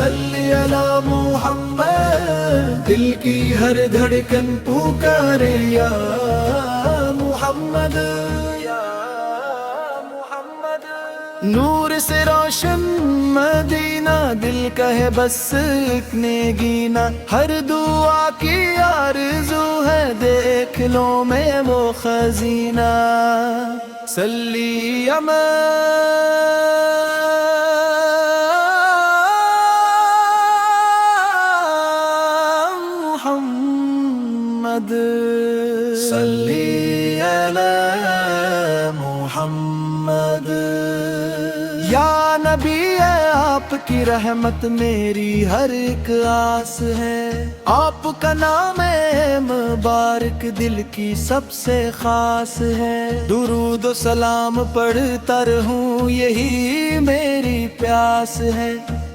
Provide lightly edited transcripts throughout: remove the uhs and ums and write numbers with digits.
صلی علی محمد، دل کی ہر دھڑکن پکارے یا محمد یا محمد۔ نور سے روشن مدینہ، دل کا ہے بس ایک گینا، ہر دعا کی آرزو ہے دیکھ لو میں وہ خزینہ۔ صلی محمد، صلی علی محمد۔ یا نبی ہے آپ کی رحمت میری ہر ایک آس ہے، آپ کا نام مبارک دل کی سب سے خاص ہے، درود و سلام پڑھتا رہوں یہی میری پیاس ہے،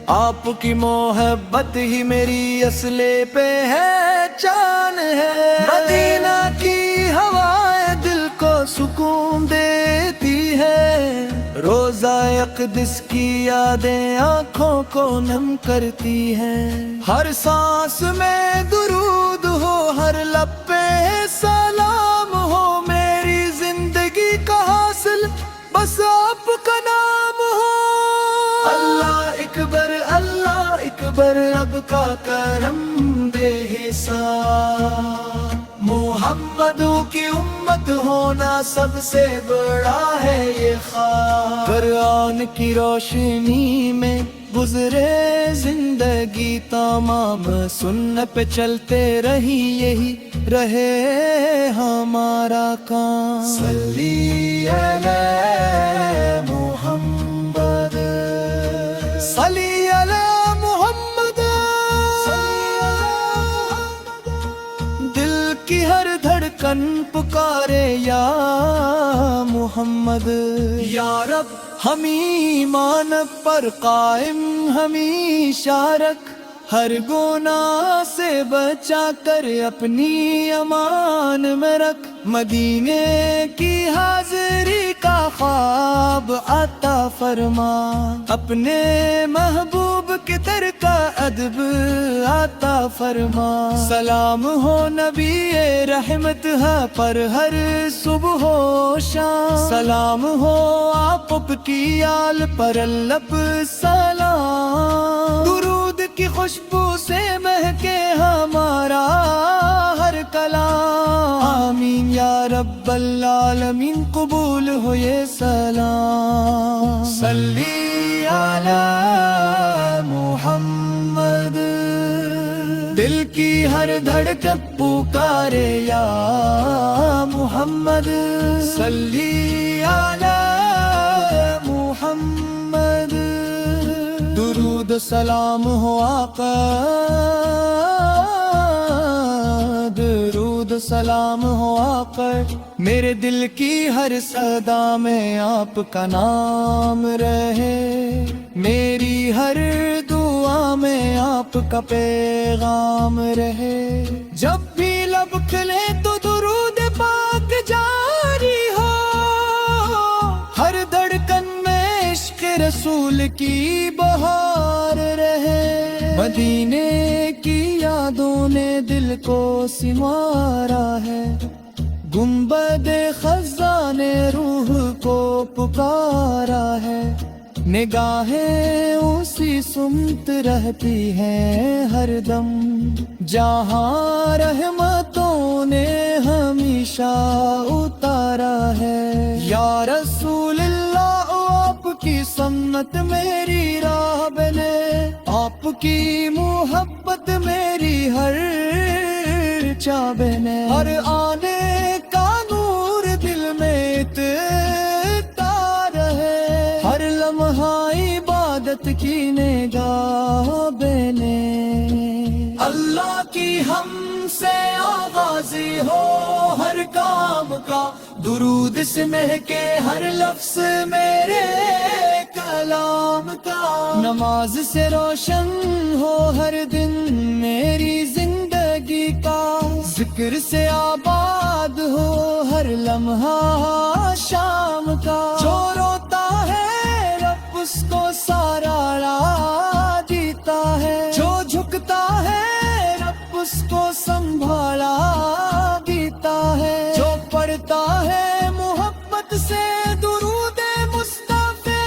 آپ کی محبت ہی میری اصلِ پہچان ہے، مدینہ کی ہوائیں دل کو سکون دیتی ہے، روضہ اقدس کی یادیں آنکھوں کو نم کرتی ہیں، ہر سانس میں درود ہو، ہر لب پہ سلام ہو، میری زندگی کا حاصل بس آپ کا نام ہو۔ اللہ اکبر اب کا کرم بے حساب، محمدوں کی امت ہونا سب سے بڑا ہے یہ خواب، قرآن کی روشنی میں گزرے زندگی تمام، سنت پہ چلتے رہی یہی رہے ہمارا کام۔ صلی علی محمد، صلی علی محمد، دل کی ہر دھڑکن پکارے یا محمد، یا رب ہم ایمان پر قائم ہمیشہ رکھ، ہر گناہ سے بچا کر اپنی امان میں رکھ، مدینے کی حاضری کا خواب عطا فرما، اپنے محبوب کے در کا ادب عطا فرما، سلام ہو نبی رحمت ہے پر ہر صبح و شام، سلام ہو آپ کی آل پر الپ سلام، درود کی خوشبو سے مہکے ہمارا ہر کلام، آمین یا رب العالمین قبول ہو یہ سلام۔ صلی علی محمد، دل کی ہر دھڑکن پکارے یا محمد، صلی علی محمد، درود سلام ہو آقا، درود سلام ہو آقا، میرے دل کی ہر صدا میں آپ کا نام رہے، میری ہر دعا میں آپ کا پیغام رہے، جب بھی لب کھلے تو درود پاک جاری ہو، ہر دھڑکن میں عشق رسول کی بہار رہے، مدینے کی یادوں نے دل کو سنوارا ہے، گنبد خزانے روح کو پکارا ہے، نگاہیں اسی سمت رہتی ہیں ہر دم، جہاں رحمتوں نے ہمیشہ اتارا ہے، یا رسول اللہ آپ کی سنت میری راہ بنے، آپ کی محبت میری ہر چاہ بنے، ہر آنے کا نور دل میں اتتا رہے، ہر لمحہ عبادت کی نگاہ بنے، اللہ کی ہم سے آغازی ہو ہر کام کا، درود سے مہکے ہر لفظ میرے کلام کا، نماز سے روشن ہو ہر دن میری زندگی کا، ذکر سے آباد ہو ہر لمحہ شام کا، جو روتا ہے رب اس کو سارا جیتا ہے، اس کو سنبھالا دیتا ہے، جو پڑھتا ہے محبت سے درود مصطفی،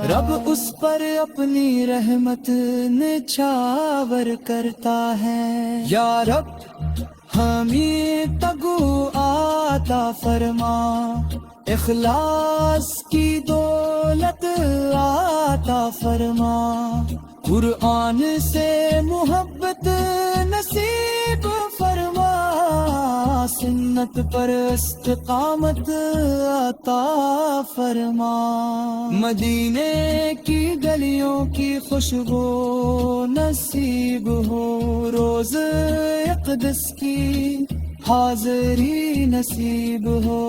رب اس پر اپنی رحمت نچھاور کرتا ہے۔ یا رب ہمیں تگو عطا فرما، اخلاص کی دولت عطا فرما، قرآن سے محبت نصیب فرما، سنت پر استقامت عطا فرما، مدینے کی گلیوں کی خوشبو نصیب ہو، روز اقدس کی حاضری نصیب ہو،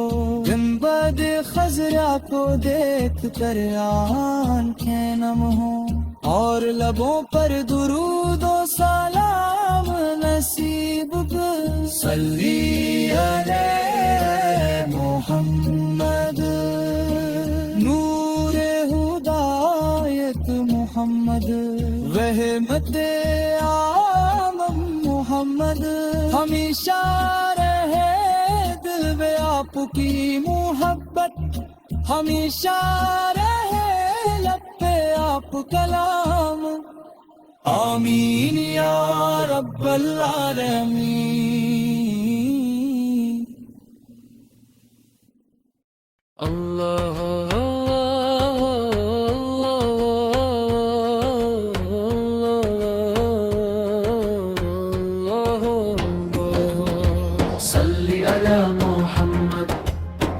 گنبد خضرا کو دیکھ کر آنکھیں نم ہوں، اور لبوں پر درود و سلام نصیب ہو۔ صلی علی محمد نور ہدایت محمد، رحمت عام محمد، ہمیشہ رہے دل میں آپ کی محبت، ہمیشہ رہے لب پہ آپ کلام، آمین یا رب العالمین۔ اللہ صلی علی محمد،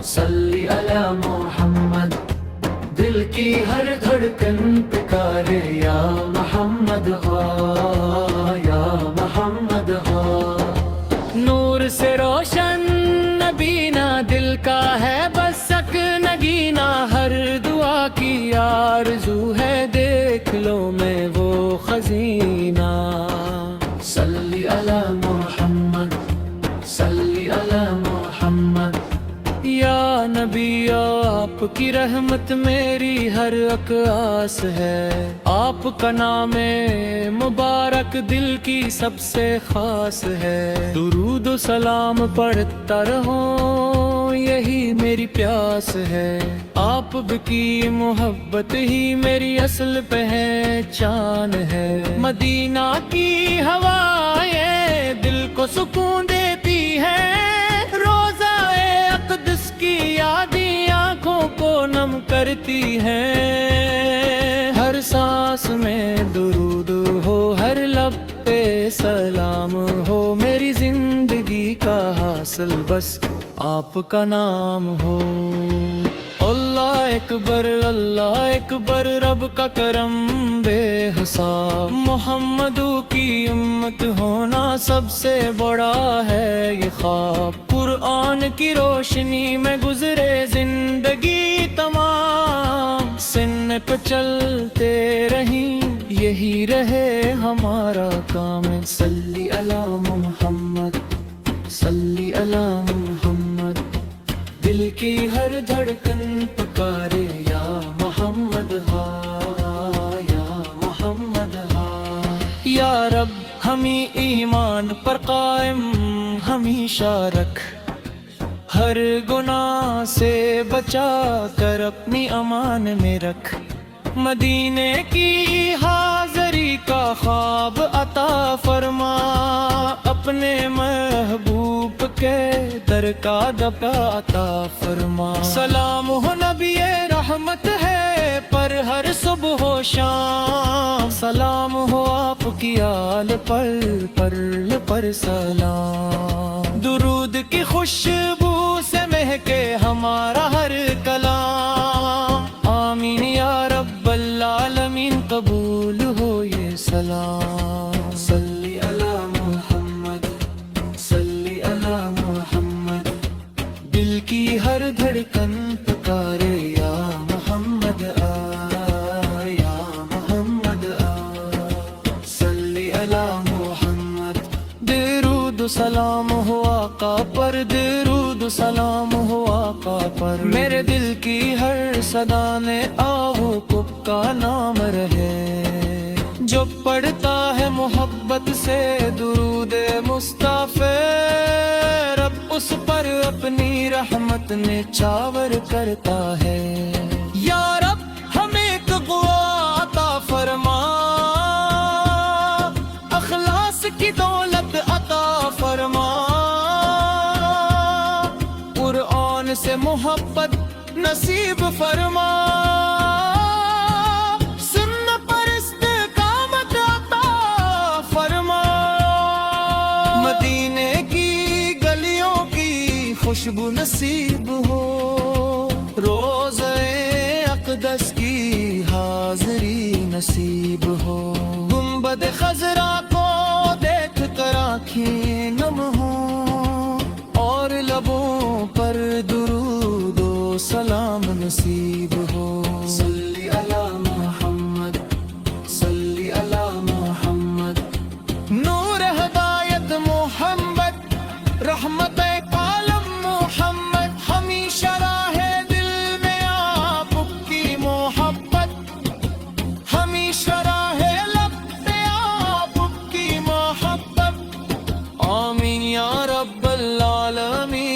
صلی علی محمد، دل کی ہر دھڑکن پکارے یا محمد ہاں، یا محمد ہاں، نور سے روشن نبینا دل کا ہے بس سک نگینا، ہر دعا کی آرزو ہے دیکھ لو میں وہ خزینہ، صلی علی محمد، صلی علی محمد، یا نبی آپ کی رحمت میری ہر ایک آس ہے، آپ کا نام مبارک دل کی سب سے خاص ہے، درود و سلام پڑھتا رہوں یہی میری پیاس ہے، آپ کی محبت ہی میری اصل پہچان ہے، مدینہ کی ہوائیں دل کو سکون دیتی ہے، روزہ اقدس کی یادیں آنکھوں کو نم کرتی ہے، ہر سانس میں درود ہو، ہر لب پہ سلام ہو، میری زندگی کا حاصل بس آپ کا نام ہو، اللہ اکبر، اللہ اکبر، رب کا کرم بے حساب، محمدوں کی امت ہونا سب سے بڑا ہے یہ خواب، قرآن کی روشنی میں گزرے زندگی تمام، سن پہ چلتے رہیں یہی رہے ہمارا کام، صلی علی محمد، صلی علی محمد، دل کی ہر دھڑکن پکارے یا محمد ہاں، یا محمد ہاں، یا رب ہمیں ایمان پر قائم ہمیشہ رکھ، ہر گناہ سے بچا کر اپنی امان میں رکھ، مدینے کی حاضری کا خواب عطا فرما، اپنے محبوب کے در کا دبا عطا فرما، سلام ہو نبی رحمت ہے پر ہر صبح و شام، سلام ہو آپ کی آل پر سلام، درود کی خوشبو سے مہکے ہمارا ہر کلام، آمین یا رب العالمین، قبول ہو یہ سلام، صلی علی محمد، صلی علی محمد، دل کی ہر دھڑکن پکارے یا محمد یا محمد صلی علی محمد، درود و سلام ہو آقا پر، درود و سلام ہو آقا پر میرے دل کی ہر صدا نے آہو کا نام رہے، جو پڑھتا ہے محبت سے درود مصطفیٰ، رب اس پر اپنی رحمت نے چاور کرتا ہے۔ یا رب ہمیں تقویٰ عطا فرما، اخلاص کی دولت عطا فرما، قرآن سے محبت نصیب فرما، سنت پر استقامت عطا فرما، مدینے کی گلیوں کی خوشبو نصیب ہو، روزہ اقدس کی حاضری نصیب ہو، گنبد خضرا کو دیکھ کر آنکھیں نم ہوں، اور لبوں پر درود و سلام نصیب ہو۔ صلی علی محمد، صلی علی محمد، نور ہدایت محمد، رحمت عالم محمد، ہمیشہ راہ دل میں آپ کی محبت، ہمیشہ راہ لب پہ آپ کی محبت، آمین یا رب العالمین۔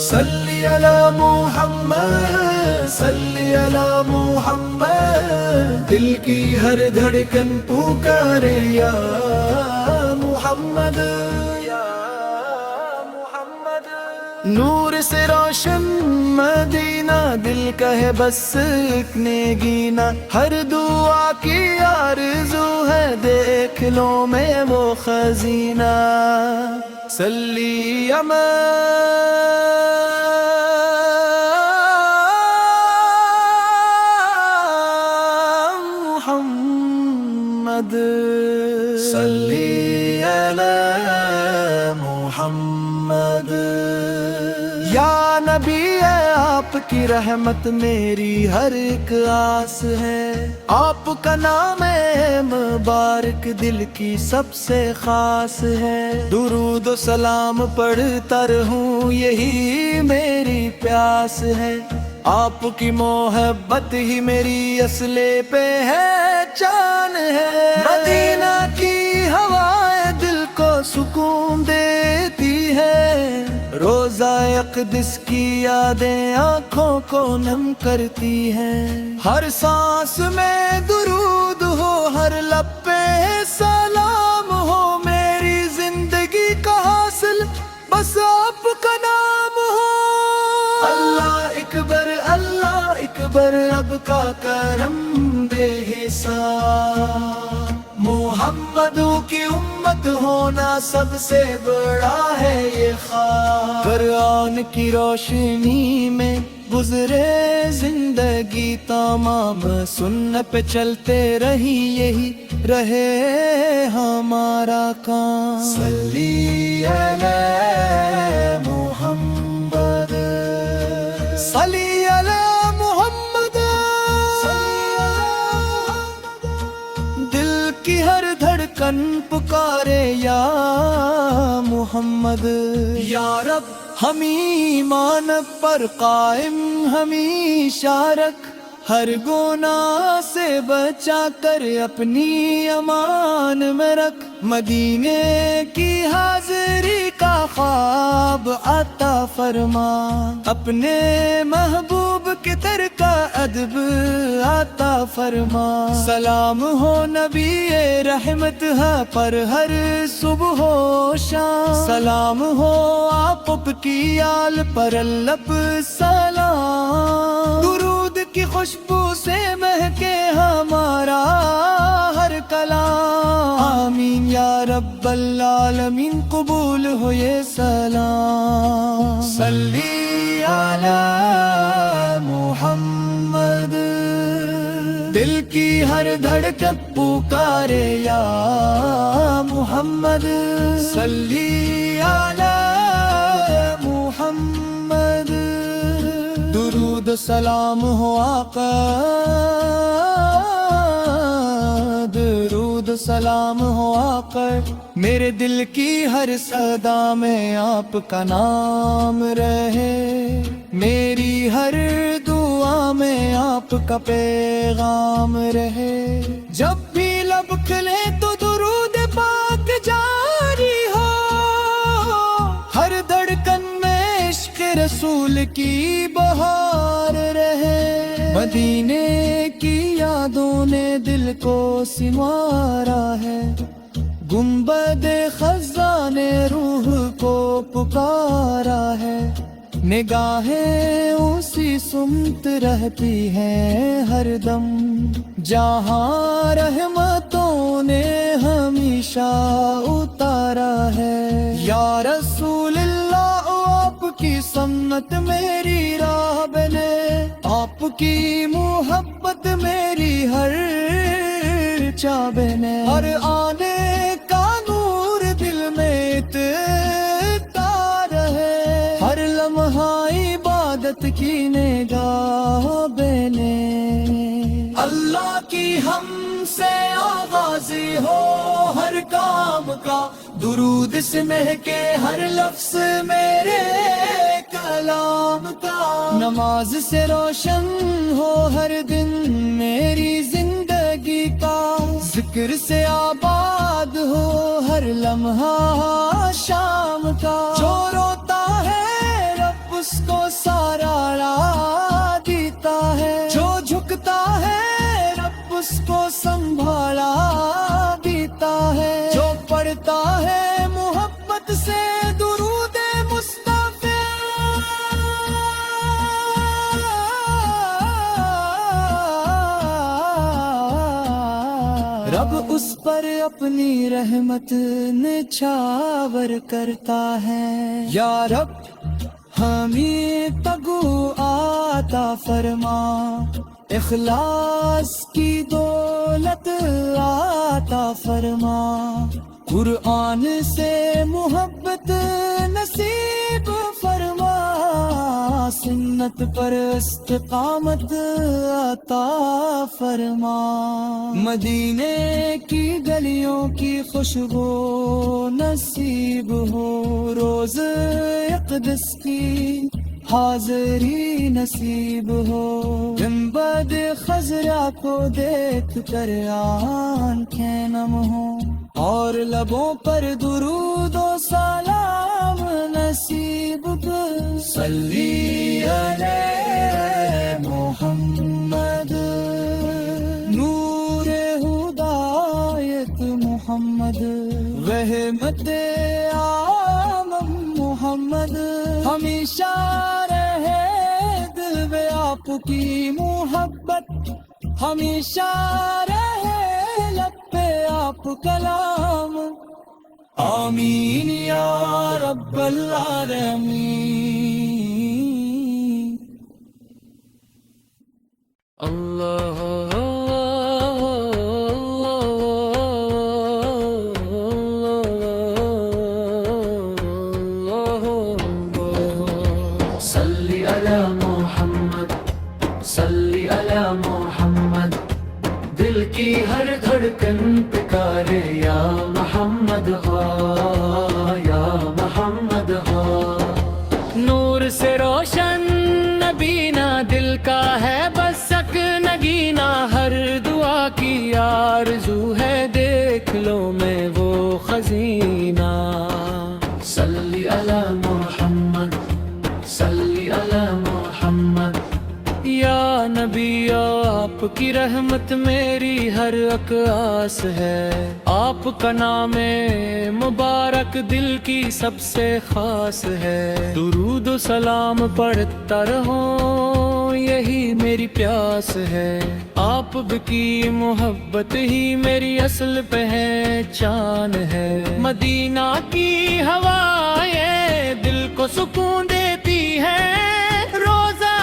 صلی علی محمد، صلی علی محمد، دل کی ہر دھڑکن پکارے یا محمد، یا محمد، نور سے روشن مدینہ، دل کا ہے بس سکنے گینا، ہر دعا کی آرزو ہے دیکھ لو میں وہ خزینہ، صلی محمد، صلی علی محمد، یا نبی ہے آپ کی رحمت میری ہر ایک آس ہے، آپ کا نام مبارک دل کی سب سے خاص ہے، درود و سلام پڑھتا رہوں یہی میری پیاس ہے، آپ کی محبت ہی میری اصل پہچان ہے، مدینہ کی ہوائیں دل کو سکون دیتی ہے، روزہ اقدس کی یادیں آنکھوں کو نم کرتی ہیں، ہر سانس میں درود ہو، ہر لب پہ سلام ہو، میری زندگی کا حاصل بس آپ کا نام ہو، اللہ اکبر رب کا کرم بے حساب، محمدوں کی امت ہونا سب سے بڑا ہے یہ خواب، قرآن کی روشنی میں گزرے زندگی تمام، سنت پہ چلتے رہی یہی رہے ہمارا کام، صلی علی محمد، صلی علی محمد، دل کی ہر دھڑکن پکارے یا محمد، یا رب ہم ایمان پر قائم ہمیشہ رکھ، ہر گناہ سے بچا کر اپنی امان میں رکھ، مدینے کی حاضری کا خواب عطا فرما، اپنے محبوب کے در کا ادب عطا فرما، سلام ہو نبی رحمت ہے پر ہر صبح و شام، سلام ہو آپ کی آل پر الب سلام، درود کی خوشبو سے مہکے ہمارا ہر کلام، آمین یا رب العالمین، قبول ہو یہ سلام، صلی علی محمد، دل کی ہر دھڑکن پکارے یا محمد، صلی علی درود سلام ہو آقا، درود سلام ہو آقا، میرے دل کی ہر صدا میں آپ کا نام رہے، میری ہر دعا میں آپ کا پیغام رہے، جب بھی لب کھلے تو درود پاک جاری ہو، ہر دھڑکن میں عشق رسول کی بہار رہے، مدینے کی یادوں نے دل کو سنوارا ہے، گنبد خزاں نے روح کو پکارا ہے، نگاہیں اسی سمت رہتی ہیں ہر دم، جہاں رحمتوں نے ہمیشہ اتارا ہے، یا رسول اللہ آپ کی سنت میری راہ بنے، آپ کی محبت میری ہر چابنے، ہر آنے کا نور دل میں اتتا رہے، ہر لمحہ عبادت کی نگاہ بنے، اللہ کی ہم سے آغازی ہو ہر کام کا، درود سے مہکے ہر لفظ میرے کلام کا، نماز سے روشن ہو ہر دن میری زندگی کا، ذکر سے آباد ہو ہر لمحہ شام کا، جو روتا ہے رب اس کو سارا دیتا ہے، جو جھکتا ہے رب اس کو سنبھالا دیتا ہے، جو پڑھتا ہے محبت سے درود مصطفی، رب اس پر اپنی رحمت نچھاور کرتا ہے، یا رب ہمیں تگو عطا فرما، اخلاص کی دولت عطا فرما، قرآن سے محبت نصیب فرما، سنت پر استقامت عطا فرما، مدینے کی گلیوں کی خوشبو نصیب ہو، روز اقدس کی حاضری نصیب ہو، گنبد خضرا کو دیکھ کر آنکھیں نم ہو، اور لبوں پر درود و سلام نصیب کر، صلی علی محمد، نور ہدایت محمد، رحمت عام محمد، ہمیشہ رہے دل میں آپ کی محبت، ہمیشہ رہے لب پہ آپ کلام، آمین یا رب العالمین، اللہ صلی علی محمد، صلی علی محمد، دل کی ہر دھڑکن پکارے یا محمد ہا، یا محمد ہا، نور سے روشن نبینا دل کا ہے بس سک نگینا، ہر دعا کی آرزو ہے دیکھ لو میں وہ خزینہ، صلی علی محمد، صلی علی محمد، یا نبی آپ کی رحمت میری ہر اقیاس ہے، آپ کا نام مبارک دل کی سب سے خاص ہے، درود و سلام پڑھتا رہو یہی میری پیاس ہے، آپ کی محبت ہی میری اصل پہچان ہے، مدینہ کی ہوائیں دل کو سکون دیتی ہے، روزہ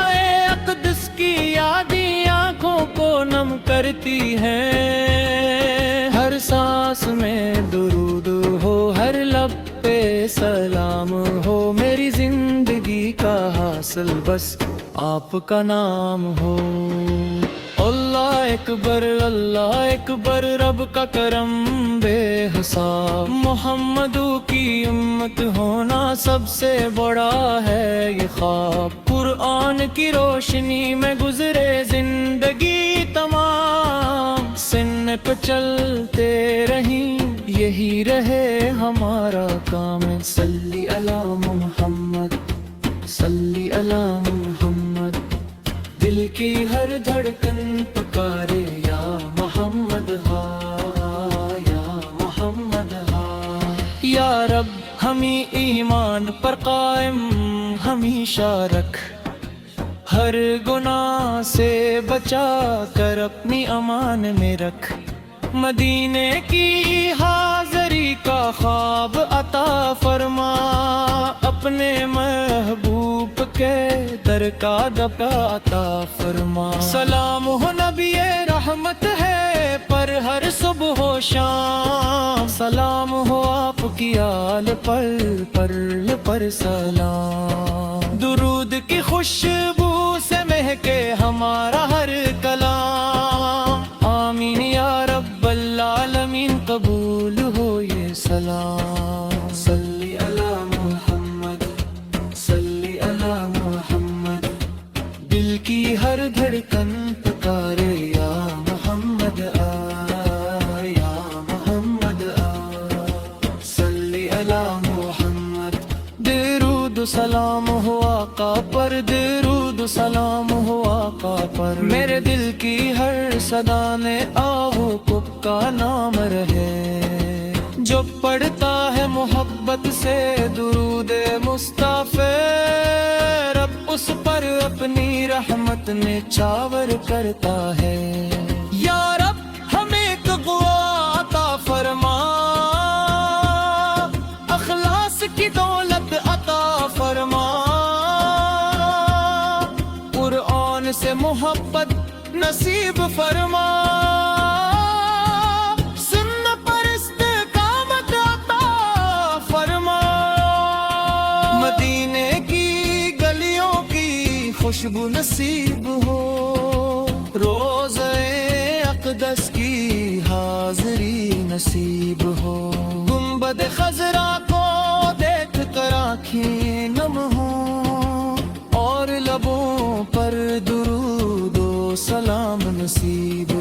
اقدس کی یادیں آنکھوں کو نم کرتی ہیں، ہر سانس میں درود ہو ہر لب پہ سلام ہو، میری زندگی کا حاصل بس آپ کا نام ہو۔ اللہ اکبر رب کا کرم بے حساب، محمدو کی امت ہونا سب سے بڑا ہے یہ خواب۔ قرآن کی روشنی میں گزرے زندگی تمام، سن پہ چلتے رہیں یہی رہے ہمارا کام۔ صلی علی محمد، صلی علی محمد، دل کی ہر دھڑکن پکارے یا محمد ہاں، یا محمد ہاں۔ یا رب ہمیں ایمان پر قائم ہمیشہ رکھ، ہر گناہ سے بچا کر اپنی امان میں رکھ۔ مدینے کی حاضری کا خواب عطا فرما، اپنے محبوب کے در کا دبا عطا فرما۔ سلام ہو نبی رحمت ہے پر ہر صبح و شام، سلام ہو آپ کی آل پر سلام۔ درود کی خوشبو سے مہکے ہمارا ہر کلام، آمین یا رب العالمین قبول ہو یہ سلام۔ صلی علی محمد، صلی علی محمد، دل کی ہر دھڑکن پکارے یا محمد آ، یا محمد آ۔ صلی علی محمد، درود سلام ہو آقا پر، درود سلام ہو آقا پر۔ میرے دل کی ہر صدا میں آہو کب کا نام رہے، جو پڑھتا ہے محبت سے درود مصطفیٰ، رب اس پر اپنی رحمت میں چاور کرتا ہے۔ یا رب ہمیں تقویٰ عطا فرما، اخلاص کی دولت عطا فرما، قرآن سے محبت نصیب فرما، سنت پر استقامت عطا فرما، مدینے کی گلیوں کی خوشبو نصیب ہو، روضہ اقدس کی حاضری نصیب ہو، گنبد خضرا کو دیکھ کر آنکھیں نم ہوں، اور لبوں پر درود و سلام نصیب